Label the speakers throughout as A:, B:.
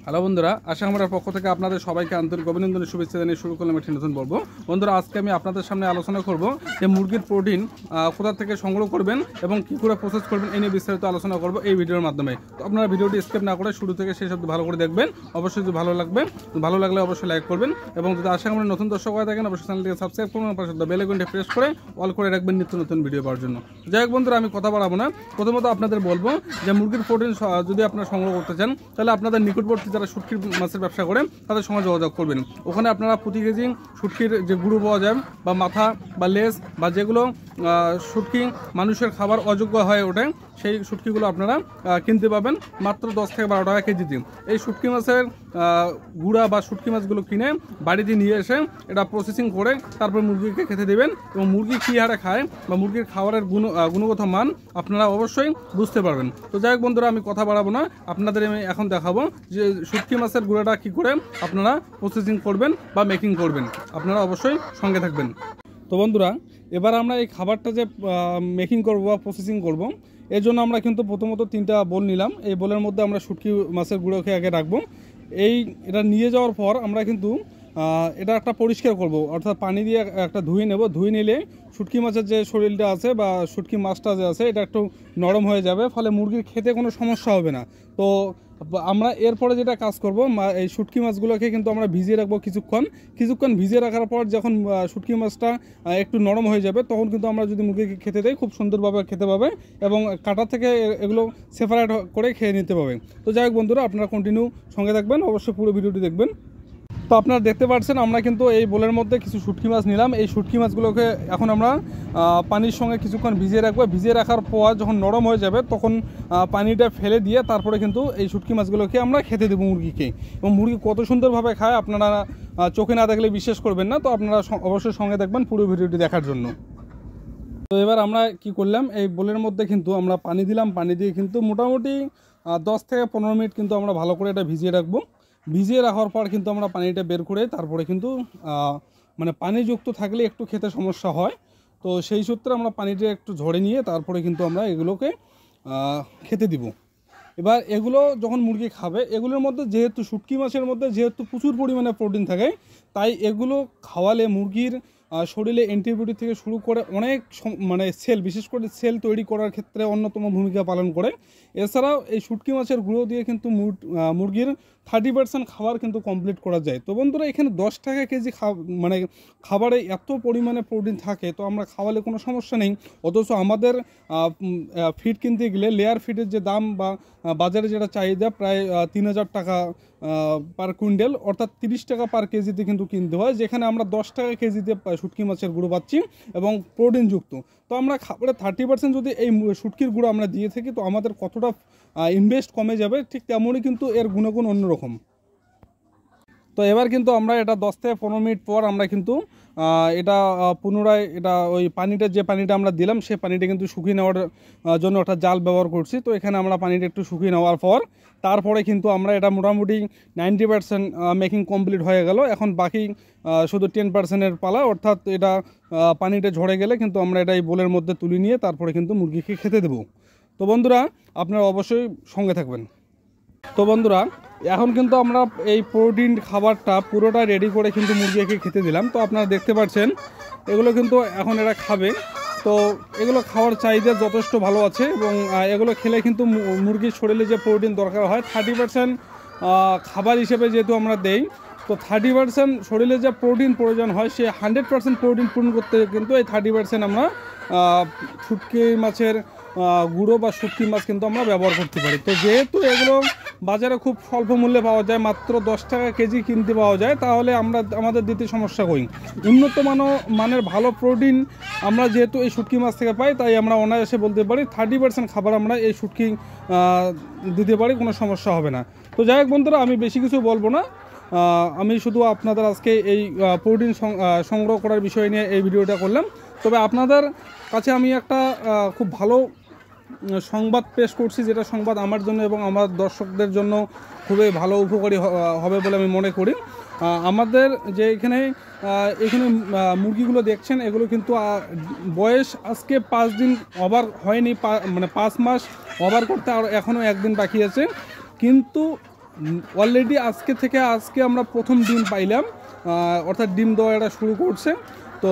A: Hello বন্ধুরা, আশা আমার পক্ষ থেকে আপনাদের সবাইকে আন্তরিক অভিনন্দনের শুভেচ্ছা জানিয়ে শুরু করলাম একটি নতুন পর্ব। বন্ধুরা, আজকে আমি আপনাদের সামনে আলোচনা করব যে মুরগির প্রোটিন কোথা থেকে সংগ্রহ করবেন এবং কী করে প্রসেস করবেন এই নিয়ে বিস্তারিত আলোচনা করব এই ভিডিওর মাধ্যমে। তো আপনারা ভিডিওটি স্কিপ না করে শুরু থেকে শেষ অবধি ভালো করে দেখবেন। অবশ্যই যদি ভালো লাগলে অবশ্যই লাইক করবেন এবং যদি আশা আমরা নতুন দর্শক হয়ে থাকেন অবশ্যই চ্যানেলটিকে সাবস্ক্রাইব করুন, পাশে বেল আইকনটি প্রেস করে অল করে রাখবেন নিত্য নতুন ভিডিও পাওয়ার জন্য। যাই হোক বন্ধুরা, আমি কথা বাড়াবো না। প্রথমত আপনাদের বলবো যে মুরগির প্রোটিন যদি আপনারা সংগ্রহ করতে চান তাহলে আপনাদের নিকটবর্তী যারা শুটকির মাছের ব্যবসা করেন তাদের সঙ্গে যোগাযোগ করবেন। ওখানে আপনারা প্রতি কেজি শুটকির যে গুঁড়ো পাওয়া যায় বা মাথা বা লেজ বা যেগুলো শুটকি মানুষের খাবার অযোগ্য হয়ে ওঠে সেই শুটকিগুলো আপনারা কিনতে পাবেন মাত্র 10 থেকে 12 টাকা কেজিতে। এই শুটকি মাছের গুঁড়া বা শুটকি মাছগুলো কিনে বাড়িতে নিয়ে এসে এটা প্রসেসিং করে তারপর মুরগিকে খেতে দেবেন এবং মুরগি কী হারে খায় বা মুরগির খাবারের গুণগত মান আপনারা অবশ্যই বুঝতে পারবেন। তো যাই হোক বন্ধুরা, আমি কথা বাড়াবো না, আপনাদের আমি এখন দেখাবো যে শুটকি মাছের গুঁড়াটা কী করে আপনারা প্রসেসিং করবেন বা মেকিং করবেন। আপনারা অবশ্যই সঙ্গে থাকবেন। তো বন্ধুরা, এবার আমরা এই খাবারটা যে মেকিং করব বা প্রসেসিং করব এর জন্য আমরা কিন্তু প্রথমত 3টা বোল নিলাম। এই বোলের মধ্যে আমরা শুটকি মাছের গুঁড়োকে আগে রাখবো। এটা নিয়ে যাওয়ার পর আমরা কিন্তু এটা একটা পরিষ্কার করব, অর্থাৎ পানি দিয়ে একটা ধুয়ে নেব। ধুয়ে নিলে শুটকি মাছের যে শরীরটা আছে বা শুটকি মাছটা যে আছে এটা একটু নরম হয়ে যাবে, ফলে মুরগির খেতে কোনো সমস্যা হবে না। তো আমরা এরপরে যেটা কাজ করব, এই শুটকি মাছগুলোকে কিন্তু আমরা ভিজিয়ে রাখবো কিছুক্ষণ ভিজিয়ে রাখার পর যখন শুটকি মাছটা একটু নরম হয়ে যাবে তখন কিন্তু আমরা যদি মুরগিকে খেতে দেই খুব সুন্দরভাবে খেতে পাবে এবং কাটা থেকে এগুলো সেপারেট করে খেয়ে নিতে পাবে। তো যাই হোক বন্ধুরা, আপনারা কন্টিনিউ সঙ্গে থাকবেন, অবশ্যই পুরো ভিডিওটি দেখবেন। তো আপনারা দেখতে পাচ্ছেন আমরা কিন্তু এই বোলের মধ্যে কিছু শুটকি মাছ নিলাম। এই শুটকি মাছগুলোকে এখন আমরা পানির সঙ্গে কিছুক্ষণ ভিজিয়ে রাখবো। ভিজিয়ে রাখার পর যখন নরম হয়ে যাবে তখন পানিটা ফেলে দিয়ে তারপরে কিন্তু এই শুটকি মাছগুলোকে আমরা খেতে দেবো মুরগিকে। এবং মুরগি কত সুন্দরভাবে খায় আপনারা চোখে না দেখলে বিশ্বাস করবেন না। তো আপনারা অবশ্যই সঙ্গে দেখবেন পুরো ভিডিওটি দেখার জন্য। তো এবার আমরা কি করলাম, এই বোলের মধ্যে কিন্তু আমরা পানি দিলাম। পানি দিয়ে কিন্তু মোটামুটি 10 থেকে 15 মিনিট কিন্তু আমরা ভালো করে এটা ভিজিয়ে রাখবো। ভিজিয়ে রাখার পর কিন্তু আমরা পানিটা বের করে তারপরে কিন্তু মানে পানিযুক্ত থাকলে একটু খেতে সমস্যা হয়, তো সেই সূত্রে আমরা পানিটা একটু ঝরে নিয়ে তারপরে কিন্তু আমরা এগুলোকে খেতে দিব। এবার এগুলো যখন মুরগি খাবে, এগুলোর মধ্যে যেহেতু শুটকি মাছের মধ্যে যেহেতু প্রচুর পরিমাণে প্রোটিন থাকে, তাই এগুলো খাওয়ালে মুরগির শরীরে অ্যান্টিবায়োটিক থেকে শুরু করে অনেক মানে বিশেষ করে সেল তৈরি করার ক্ষেত্রে অন্যতম ভূমিকা পালন করে। এছাড়াও এই শুটকি মাছের গুঁড়ো দিয়ে কিন্তু মুরগির 30% খাবার কিন্তু কমপ্লিট করা যায়। তো বন্ধুরা, এখানে 10 টাকা কেজি মানে খাবারে এত পরিমাণে প্রোটিন থাকে, তো আমরা খাওয়ালে কোনো সমস্যা নেই। অথচ আমাদের ফিড কিনতে গেলে লেয়ার ফিডের যে দাম বা বাজারে যেটা চাহিদা প্রায় 3000 টাকা পার কুইন্টাল, অর্থাৎ 30 টাকা পার কেজিতে কিন্তু কিনতে হয়, যেখানে আমরা 10 টাকা কেজিতে শুটকি মাছের গুঁড়ো পাচ্ছি এবং প্রোটিনযুক্ত। তো আমরা খাবারে 30% যদি এই শুটকির গুঁড়ো আমরা দিয়ে থাকি তো আমাদের কতটা ইনভেস্ট কমে যাবে, ঠিক তেমনই কিন্তু এর গুণগুণ অন্যরকম। তো এবার কিন্তু আমরা এটা 10 থেকে 15 মিনিট পর আমরা কিন্তু এটা পুনরায় এটা ওই পানিটা যে পানিটা আমরা দিলাম সেই পানিটা কিন্তু শুকিয়ে নেওয়ার জন্য একটা জাল ব্যবহার করছি। তো এখানে আমরা পানিটা একটু শুকিয়ে নেওয়ার পর তারপরে কিন্তু আমরা এটা মোটামুটি 90% মেকিং কমপ্লিট হয়ে গেল। এখন বাকি শুধু 10%-এর পালা, অর্থাৎ এটা পানিটা ঝরে গেলে কিন্তু আমরা এটা এই বোলের মধ্যে তুলে নিয়ে তারপরে কিন্তু মুরগিকে খেতে দেবো। তো বন্ধুরা, আপনারা অবশ্যই সঙ্গে থাকবেন। তো বন্ধুরা, এখন কিন্তু আমরা এই প্রোটিন খাবারটা পুরোটা রেডি করে কিন্তু মুরগিকে খেতে দিলাম। তো আপনারা দেখতে পাচ্ছেন এগুলো কিন্তু এখন এরা খাবে। তো এগুলো খাওয়ার চাহিদা যথেষ্ট ভালো আছে এবং এগুলো খেলে কিন্তু মুরগির শরীরে যে প্রোটিন দরকার হয় 30% খাবার হিসেবে যেহেতু আমরা দেই, তো 30% শরীরে যে প্রোটিন প্রয়োজন হয় সে 100% প্রোটিন পূরণ করতে কিন্তু এই 30% আমরা শুটকি মাছের গুঁড়ো বা শুটকি মাছ কিন্তু আমরা ব্যবহার করতে পারি। তো যেহেতু এগুলো বাজারে খুব স্বল্প মূল্যে পাওয়া যায়, মাত্র 10 টাকা কেজি কিনতে পাওয়া যায়, তাহলে আমাদের দিতে সমস্যা করি। উন্নত মানের ভালো প্রোটিন আমরা যেহেতু এই শুটকি মাছ থেকে পাই, তাই আমরা অনায়াসে বলতে পারি 30% খাবার আমরা এই শুটকি দিতে পারি, কোনো সমস্যা হবে না। তো যাই হোক বন্ধুরা, আমি বেশি কিছু বলবো না, আমি শুধু আপনাদের আজকে এই প্রোটিন সংগ্রহ করার বিষয় নিয়ে এই ভিডিওটা করলাম। তবে আপনাদের কাছে আমি একটা খুব ভালো সংবাদ পেশ করছি, যেটা সংবাদ আমার জন্য এবং আমার দর্শকদের জন্য খুবই ভালো উপকারী হবে বলে আমি মনে করি। আমাদের যে এখানে মুরগিগুলো দেখছেন এগুলো কিন্তু বয়স আজকে 5 দিন ওভার হয়নি, মানে 5 মাস ওভার করতে আর এখনও 1 দিন বাকি আছে। কিন্তু অলরেডি আজকে আমরা প্রথম ডিম পাইলাম, অর্থাৎ ডিম দেওয়া এটা শুরু করছে। তো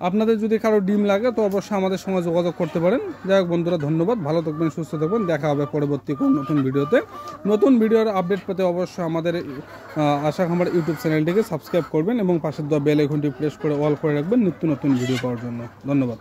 A: আপনাদের যদি কারো ডিম লাগে তো অবশ্যই আমাদের সঙ্গে যোগাযোগ করতে পারেন। যাই হোক বন্ধুরা, ধন্যবাদ, ভালো থাকবেন, সুস্থ থাকবেন, দেখা হবে পরবর্তী কোন নতুন ভিডিওতে। নতুন ভিডিওর আপডেট পেতে অবশ্যই আমাদের আশা খামার ইউটিউব চ্যানেলটিকে সাবস্ক্রাইব করবেন এবং পাশের দেওয়া বেল আইকনটি প্রেস করে অল করে রাখবেন নিত্য নতুন ভিডিও পাওয়ার জন্য। ধন্যবাদ।